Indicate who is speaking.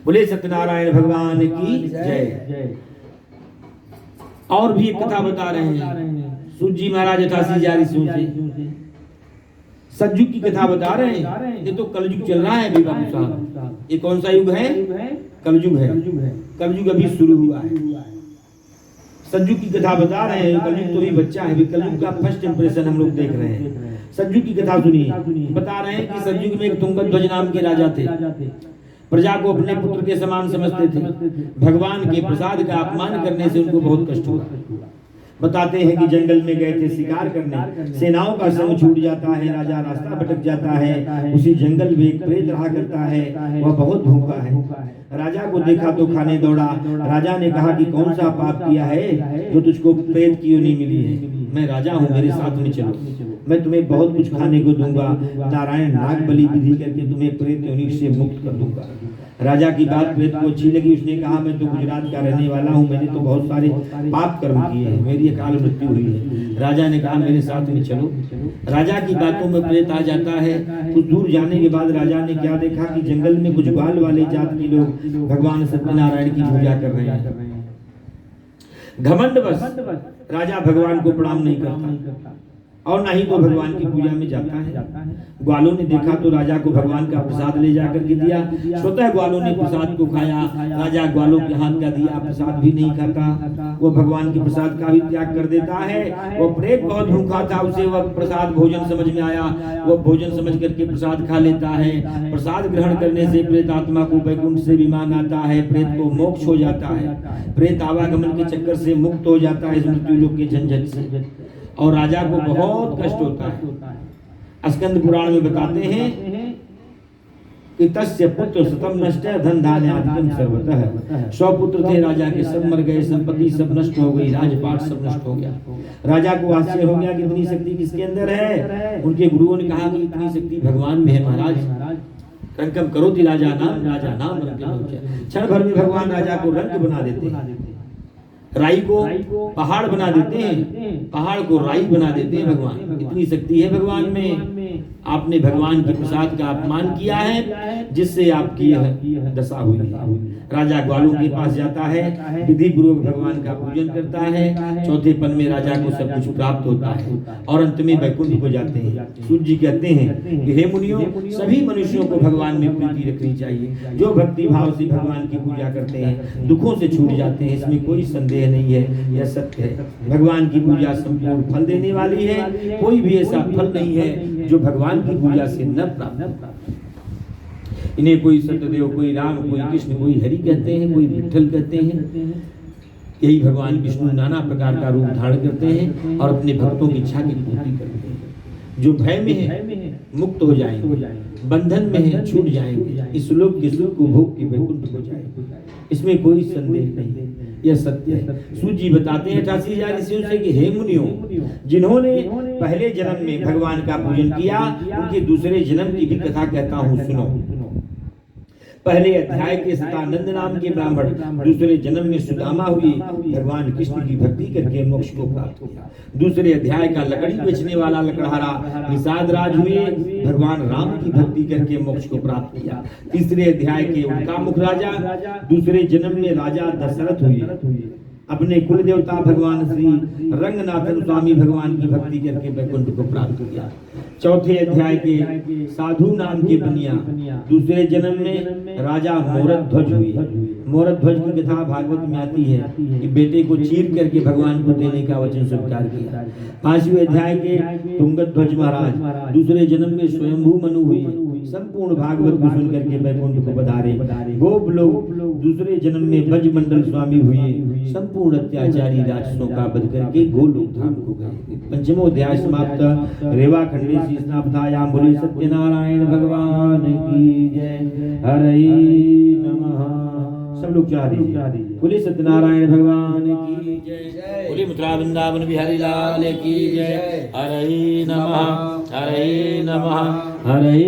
Speaker 1: बोले सत्यनारायण भगवान की जय। और भी एक कथा बता रहे हैं। सूत जी महाराज अठासी हजार ऋषियों से सतयुग की कथा बता रहे हैं। ये तो कलयुग चल रहा है अभी बाबू साहब। ये कौन सा युग है? कलयुग है। कलयुग अभी शुरू हुआ है। सतयुग की कथा बता रहे हैं। कलयुग तो भी बच्चा है। कलयुग का फर्स्ट इंप्रेशन हम लोग देख रहे हैं। सतयुग की कथा सुनिए। बता रहे हैं कि सतयुग में एक तुंगध्वज नाम के राजा थे। प्रजा को अपने पुत्र के समान समझते थे। भगवान के प्रसाद का अपमान करने से उनको बहुत कष्ट हुआ। बताते हैं कि जंगल में गए थे शिकार करने, सेनाओं का संग छूट जाता है, राजा रास्ता भटक जाता है। उसी जंगल में एक प्रेत रहा करता है, वह बहुत भूखा है। राजा को देखा तो खाने दौड़ा। राजा ने कहा कि कौन सा पाप किया है जो तुझको प्रेत की योनि मिली है? मैं राजा हूँ, मेरे साथ में चलो, मैं तुम्हें बहुत कुछ खाने को दूंगा। नारायण नाग बलि विधि करके तुम्हें प्रेत योनि से मुक्त कर दूंगा। राजा की बात प्रेत को अच्छी लगी। उसने कहा मैं तो गुजरात का रहने वाला हूँ, मैंने तो बहुत सारे पाप कर्म किए हैं, मेरी अकाल मृत्यु हुई है। राजा ने कहा मेरे साथ में चलो। राजा की बातों में प्रेत आ जाता है। कुछ दूर जाने के बाद राजा ने क्या देखा कि जंगल में कुछ ग्वाल वाले जात के लोग भगवान सत्यनारायण की पूजा कर रहे हैं। घमंडवश राजा भगवान को प्रणाम नहीं करता और ना ही तो भगवान की पूजा में जाता है। ग्वालों ने देखा तो राजा को भगवान का प्रसाद ले जाकर के दिया। स्वतः ग्वालों ने प्रसाद को खाया। राजा ग्वालों के हाथ का दिया प्रसाद भी नहीं खाता, वो भगवान के प्रसाद का भी त्याग कर देता है। वो प्रेत बहुत भूखा था, उसे वह प्रसाद भोजन समझ में आया, वो भोजन समझ करके प्रसाद खा लेता है। प्रसाद ग्रहण करने से प्रेत आत्मा को वैकुंठ से विमान आता है, प्रेत को मोक्ष हो जाता है, प्रेत आवागमन के चक्कर से मुक्त हो जाता है, मृत्यु लोक के झंझट से। और राजा को बहुत कष्ट होता है। स्कंद पुराण में बताते हैं कि तस्य पुत्र शतम नष्ट धन धान्यादिकं सर्वतः। 100 पुत्र थे राजा के, सब मर गए, संपत्ति सब नष्ट हो गई, राजपाट सब नष्ट हो गया। राजा को आश्चर्य हो गया कि इतनी शक्ति किसके अंदर है। उनके गुरुओं ने कहा कि इतनी शक्ति भगवान में है महाराज। रंकम करो थी राजा नाम क्षण भर में भगवान राजा को रंग बना देते हैं। राई को पहाड़ बना देते हैं, पहाड़ को राई बना देते हैं भगवान। इतनी शक्ति है भगवान में। आपने भगवान के प्रसाद का अपमान किया है, जिससे आपकी यह दशा हुई है। राजा ग्वालों के पास जाता है, विधि पूर्वक भगवान का पूजन करता है। चौथे पन में राजा को सब कुछ प्राप्त होता है और अंत में वैकुंठ को जाते हैं। सूत जी कहते हैं कि हे मुनियों, सभी मनुष्यों को भगवान में प्रीति रखनी चाहिए। जो भक्ति भाव से भगवान की पूजा करते हैं दुखों से छूट जाते हैं, इसमें कोई संदेह नहीं है, यह सत्य है। भगवान की पूजा संपूर्ण फल देने वाली है। कोई भी ऐसा फल नहीं है जो भगवान की पूजा से न प्राप्त। इन्हें कोई सत्यदेव, कोई राम, कोई कृष्ण, कोई हरि कहते हैं, कोई विठल कहते हैं। यही भगवान विष्णु नाना प्रकार का रूप धारण करते हैं और अपने भक्तों की इच्छा की पूर्ति करते हैं। जो भय में है मुक्त हो जाएंगे, बंधन में है छूट जाएंगे, इस लोक के सुख को भोग के वैकुंठ हो जाएंगे, इसमें कोई संदेह नहीं। यह सत्य है। सूत जी बताते हैं 88,000 ऋषियों से कि हे मुनियों, जिन्होंने पहले जन्म में भगवान का पूजन किया उनके दूसरे जन्म की भी कथा कहता हूँ, सुनो। पहले अध्याय के सतानंद नाम के ब्राह्मण दूसरे जन्म में सुदामा हुए, भगवान कृष्ण की भक्ति करके मोक्ष को प्राप्त किया। दूसरे अध्याय का लकड़ी बेचने वाला लकड़हारा निषाद राज हुए, भगवान राम की भक्ति करके मोक्ष को प्राप्त किया। तीसरे अध्याय के उल्कामुख राजा दूसरे जन्म में राजा दशरथ हुए, अपने कुल देवता भगवान श्री रंगनाथन स्वामी भगवान की भक्ति करके वैकुंठ को प्राप्त किया। चौथे अध्याय के साधु नाम के बनिया दूसरे जन्म में राजा मोरध्वज हुए। मोरध्वज की कथा भागवत में आती है कि बेटे को चीर करके भगवान को देने का वचन स्वीकार किया। 5वें अध्याय के तुंगध्वज महाराज दूसरे जन्म में स्वयंभू मनु हुए, संपूर्ण भागवत को सुन करके वैकुंठ को पधारे। गोप लोग दूसरे जन्म में ब्रजमंडल स्वामी हुए, संपूर्ण अत्याचारी राक्षसों का वध करके गोलोक धाम को गए। पंचमो अध्याय समाप्त। रेवा खंडे स्नापधायाम। बोले सत्यनारायण भगवान की जय। हरि नमः। सब लोग चाह दीजिए। बोले सत्यनारायण भगवान की जय। बोले मथुरा वृंदावन बिहारी लाल की जय। हरि नमः, हरि नमः, हरि